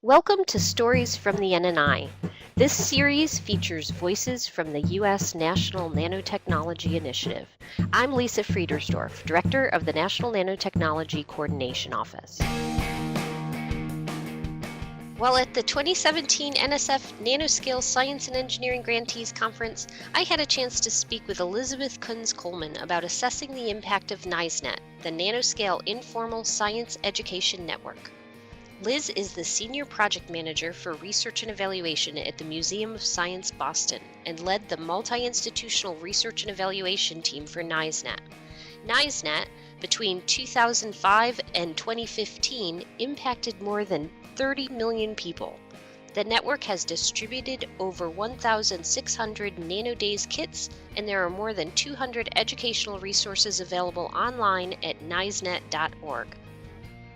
Welcome to Stories from the NNI. This series features voices from the U.S. National Nanotechnology Initiative. I'm Lisa Friedersdorf, Director of the National Nanotechnology Coordination Office. While at the 2017 NSF Nanoscale Science and Engineering Grantees Conference, I had a chance to speak with Elizabeth Kunz Kollmann about assessing the impact of NISENet, the Nanoscale Informal Science Education Network. Liz is the Senior Project Manager for Research and Evaluation at the Museum of Science Boston and led the multi-institutional research and evaluation team for NISENet. NISENet, between 2005 and 2015, impacted more than 30 million people. The network has distributed over 1,600 NanoDays kits, and there are more than 200 educational resources available online at nisenet.org.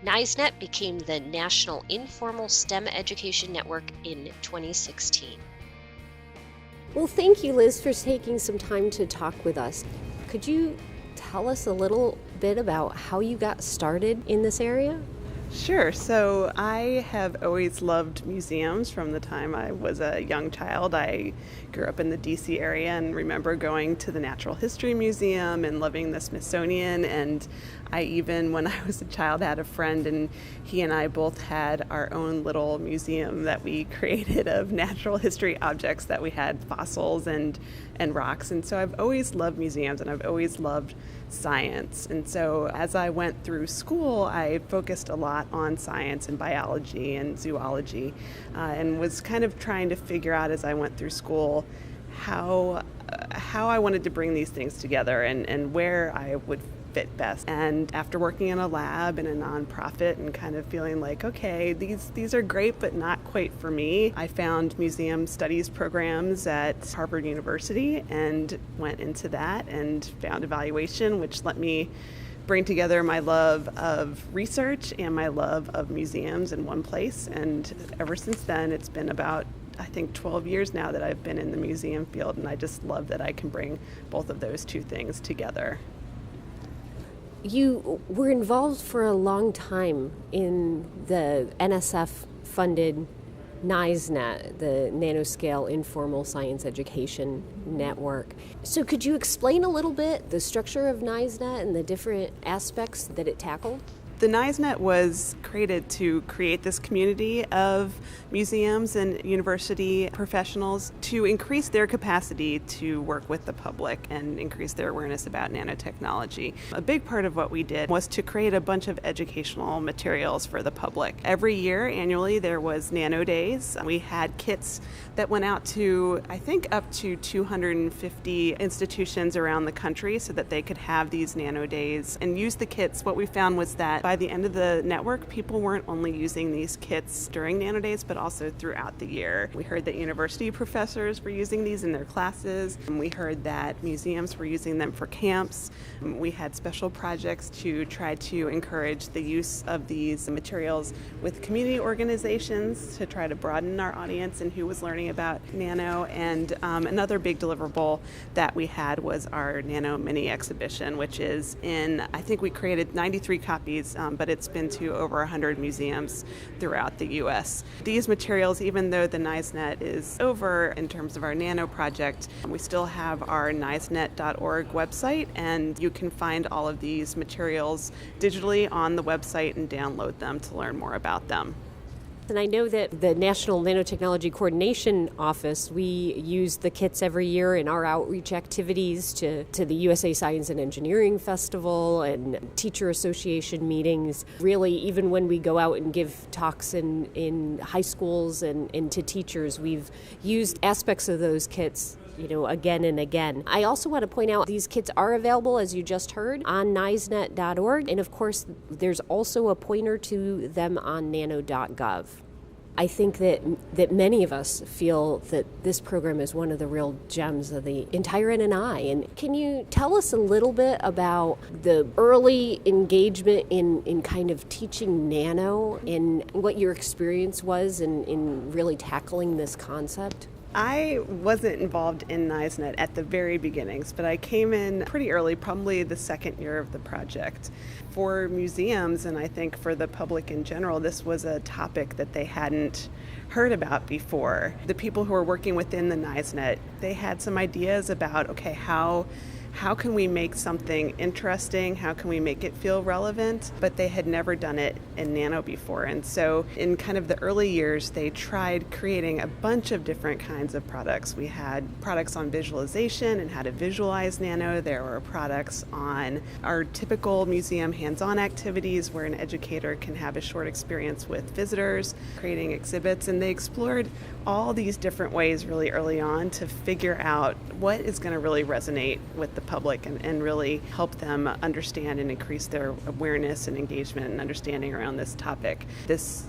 NISENet became the National Informal STEM Education Network in 2016. Well, thank you, Liz, for taking some time to talk with us. Could you tell us a little bit about how you got started in this area? Sure. So I have always loved museums from the time I was a young child. I grew up in the DC area and remember going to the Natural History Museum and loving the Smithsonian. And I even, when I was a child, had a friend, and he and I both had our own little museum that we created of natural history objects that we had fossils and rocks. And so I've always loved museums, and I've always loved science. And so as I went through school, I focused a lot on science and biology and zoology, and was kind of trying to figure out as I went through school how I wanted to bring these things together and where I would fit best. And after working in a lab in a nonprofit and kind of feeling like, okay, these are great, but not quite for me, I found museum studies programs at Harvard University and went into that and found evaluation, which let me bring together my love of research and my love of museums in one place. And ever since then, it's been about, I think, 12 years now that I've been in the museum field, and I just love that I can bring both of those two things together. You were involved for a long time in the NSF-funded NISENet, the Nanoscale Informal Science Education Network. So could you explain a little bit the structure of NISENet and the different aspects that it tackled? The NISENet was created to create this community of museums and university professionals to increase their capacity to work with the public and increase their awareness about nanotechnology. A big part of what we did was to create a bunch of educational materials for the public. Every year, annually, there was Nano Days. We had kits that went out to, I think, up to 250 institutions around the country so that they could have these Nano Days and use the kits. What we found was that by the end of the network, people weren't only using these kits during Nano Days, but also throughout the year. We heard that university professors were using these in their classes. We heard that museums were using them for camps. We had special projects to try to encourage the use of these materials with community organizations to try to broaden our audience and who was learning about nano. And another big deliverable that we had was our Nano Mini exhibition, which is I think we created 93 copies, but it's been to over 100 museums throughout the U.S. These materials, even though the NISENet is over in terms of our nano project, we still have our nisenet.org website, and you can find all of these materials digitally on the website and download them to learn more about them. And I know that the National Nanotechnology Coordination Office, we use the kits every year in our outreach activities to the USA Science and Engineering Festival and teacher association meetings. Really, even when we go out and give talks in high schools and to teachers, we've used aspects of those kits again and again. I also want to point out these kits are available, as you just heard, on nisenet.org. And of course, there's also a pointer to them on nano.gov. I think that many of us feel that this program is one of the real gems of the entire NNI. And can you tell us a little bit about the early engagement in kind of teaching nano and what your experience was in really tackling this concept? I wasn't involved in NISENet at the very beginnings, but I came in pretty early, probably the second year of the project. For museums, and I think for the public in general, this was a topic that they hadn't heard about before. The people who were working within the NISENet, they had some ideas about, okay, how can we make something interesting? How can we make it feel relevant? But they had never done it in nano before. And so in kind of the early years, they tried creating a bunch of different kinds of products. We had products on visualization and how to visualize nano. There were products on our typical museum hands-on activities where an educator can have a short experience with visitors, creating exhibits. And they explored all these different ways really early on to figure out what is going to really resonate with the public and really help them understand and increase their awareness and engagement and understanding around this topic. This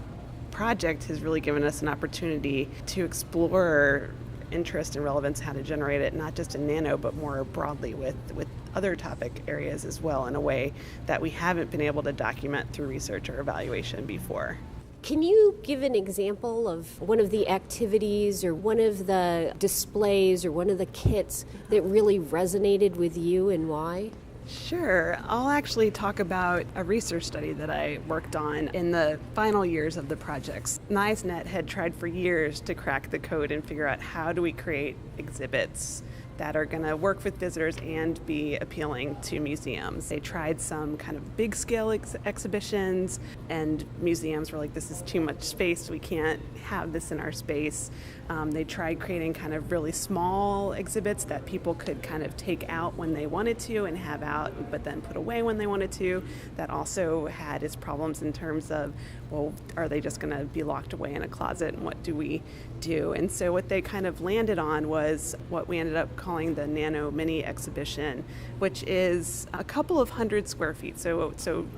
project has really given us an opportunity to explore interest and relevance, how to generate it, not just in nano, but more broadly with other topic areas as well in a way that we haven't been able to document through research or evaluation before. Can you give an example of one of the activities or one of the displays or one of the kits that really resonated with you and why? Sure. I'll actually talk about a research study that I worked on in the final years of the projects. NISENet had tried for years to crack the code and figure out how do we create exhibits that are going to work with visitors and be appealing to museums. They tried some kind of big scale exhibitions, and museums were like, this is too much space, we can't have this in our space. They tried creating kind of really small exhibits that people could kind of take out when they wanted to and have out, but then put away when they wanted to. That also had its problems in terms of, well, are they just going to be locked away in a closet, and what do we do? And so what they kind of landed on was what we ended up calling the Nano Mini Exhibition, which is a couple of 100 square feet, so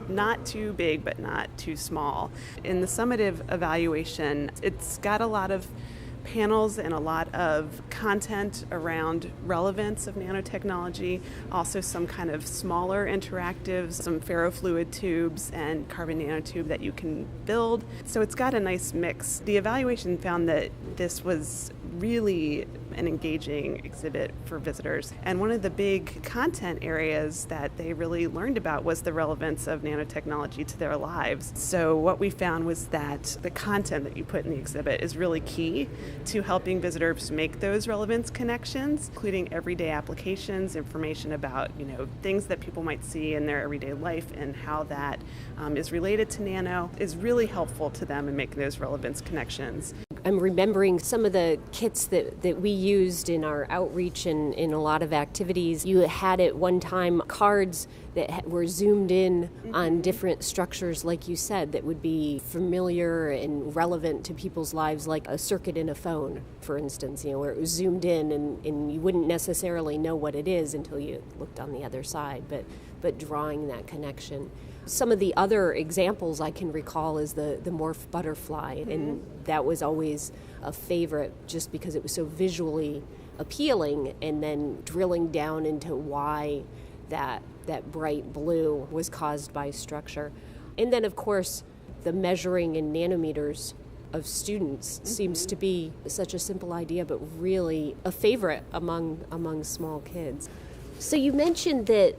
not too big but not too small. In the summative evaluation, it's got a lot of panels and a lot of content around relevance of nanotechnology, also some kind of smaller interactives, some ferrofluid tubes and carbon nanotube that you can build. So it's got a nice mix. The evaluation found that this was really an engaging exhibit for visitors. And one of the big content areas that they really learned about was the relevance of nanotechnology to their lives. So what we found was that the content that you put in the exhibit is really key to helping visitors make those relevance connections, including everyday applications, information about, things that people might see in their everyday life and how that is related to nano is really helpful to them in making those relevance connections. I'm remembering some of the kits that we used in our outreach and in a lot of activities. You had at one time cards that were zoomed in on different structures, like you said, that would be familiar and relevant to people's lives, like a circuit in a phone, for instance, where it was zoomed in and you wouldn't necessarily know what it is until you looked on the other side, but drawing that connection. Some of the other examples I can recall is the Morph Butterfly, and that was always a favorite just because it was so visually appealing, and then drilling down into why that bright blue was caused by structure. And then, of course, the measuring in nanometers of students seems to be such a simple idea, but really a favorite among small kids. So you mentioned that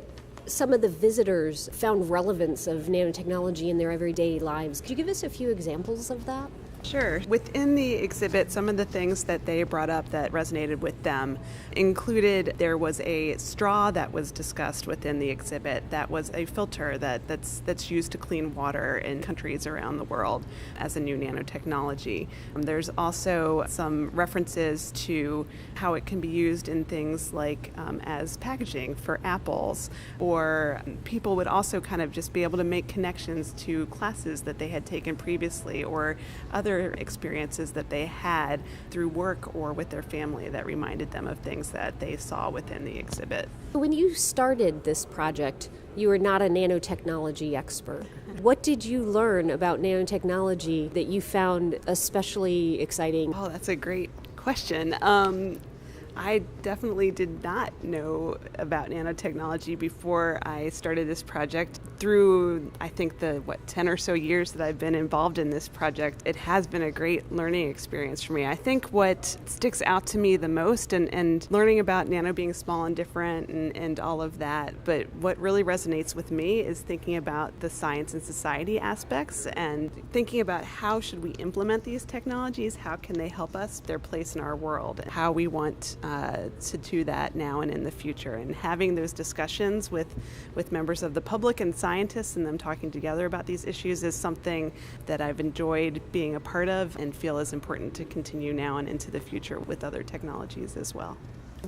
some of the visitors found relevance of nanotechnology in their everyday lives. Could you give us a few examples of that? Sure. Within the exhibit, some of the things that they brought up that resonated with them included there was a straw that was discussed within the exhibit that was a filter that's used to clean water in countries around the world as a new nanotechnology. There's also some references to how it can be used in things like as packaging for apples, or people would also kind of just be able to make connections to classes that they had taken previously or other experiences that they had through work or with their family that reminded them of things that they saw within the exhibit. When you started this project, you were not a nanotechnology expert. What did you learn about nanotechnology that you found especially exciting? Oh, that's a great question. I definitely did not know about nanotechnology before I started this project. through, I think, the 10 or so years that I've been involved in this project, it has been a great learning experience for me. I think what sticks out to me the most, and learning about nano being small and different and all of that, but what really resonates with me is thinking about the science and society aspects and thinking about how should we implement these technologies, how can they help us, their place in our world, how we want to do that now and in the future. And having those discussions with members of the public and scientists and them talking together about these issues is something that I've enjoyed being a part of and feel is important to continue now and into the future with other technologies as well.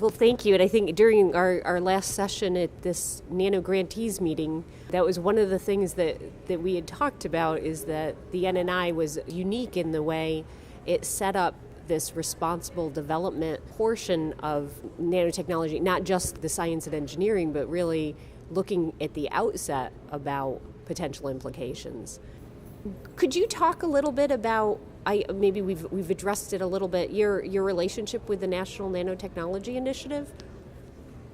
Well, thank you. And I think during our last session at this Nano Grantees meeting, that was one of the things that we had talked about, is that the NNI was unique in the way it set up this responsible development portion of nanotechnology, not just the science and engineering, but really looking at the outset about potential implications. Could you talk a little bit about, maybe we've addressed it a little bit, your relationship with the National Nanotechnology Initiative?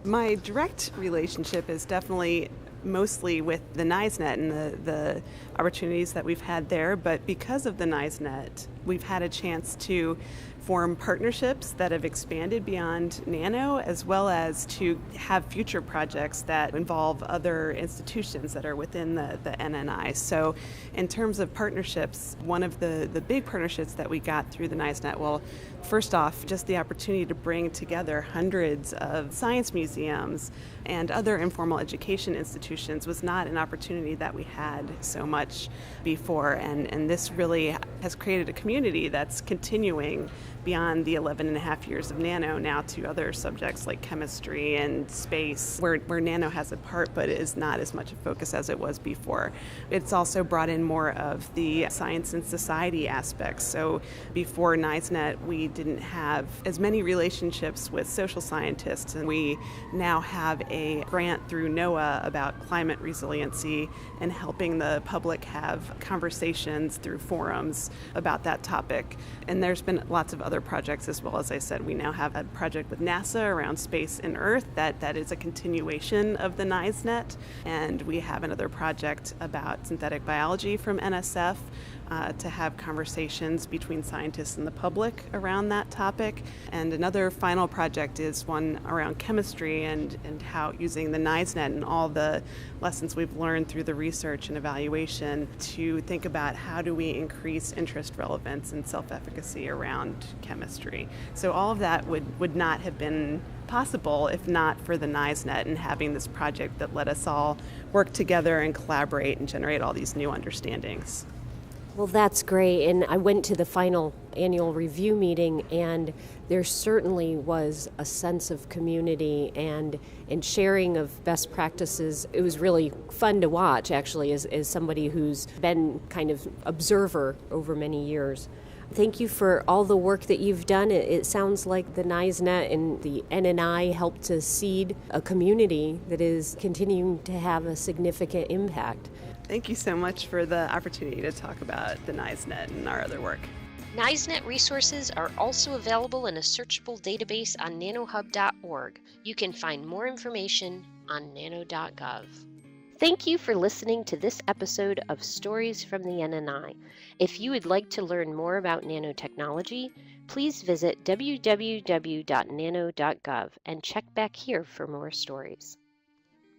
My direct relationship is definitely mostly with the NISEnet and the opportunities that we've had there, but because of the NISEnet, we've had a chance to form partnerships that have expanded beyond nano, as well as to have future projects that involve other institutions that are within the NNI. So in terms of partnerships, one of the big partnerships that we got through the NISEnet, well, first off, just the opportunity to bring together hundreds of science museums and other informal education institutions was not an opportunity that we had so much before. And this really has created a community that's continuing beyond the 11 and a half years of nano now to other subjects like chemistry and space, where nano has a part but is not as much a focus as it was before. It's also brought in more of the science and society aspects. So before NISEnet, we didn't have as many relationships with social scientists, and we now have a grant through NOAA about climate resiliency and helping the public have conversations through forums about that topic. And there's been lots of other projects as well. As I said, we now have a project with NASA around space and Earth that is a continuation of the NISEnet, and we have another project about synthetic biology from NSF to have conversations between scientists and the public around that topic. And another final project is one around chemistry and how using the NISEnet and all the lessons we've learned through the research and evaluation to think about how do we increase interest, relevance, and self-efficacy around chemistry. So all of that would not have been possible if not for the NISEnet and having this project that let us all work together and collaborate and generate all these new understandings. Well, that's great. And I went to the final annual review meeting, and there certainly was a sense of community and sharing of best practices. It was really fun to watch, actually, as somebody who's been kind of observer over many years. Thank you for all the work that you've done. It sounds like the NISEnet and the NNI helped to seed a community that is continuing to have a significant impact. Thank you so much for the opportunity to talk about the NISEnet and our other work. NISEnet resources are also available in a searchable database on nanohub.org. You can find more information on nano.gov. Thank you for listening to this episode of Stories from the NNI. If you would like to learn more about nanotechnology, please visit www.nano.gov and check back here for more stories.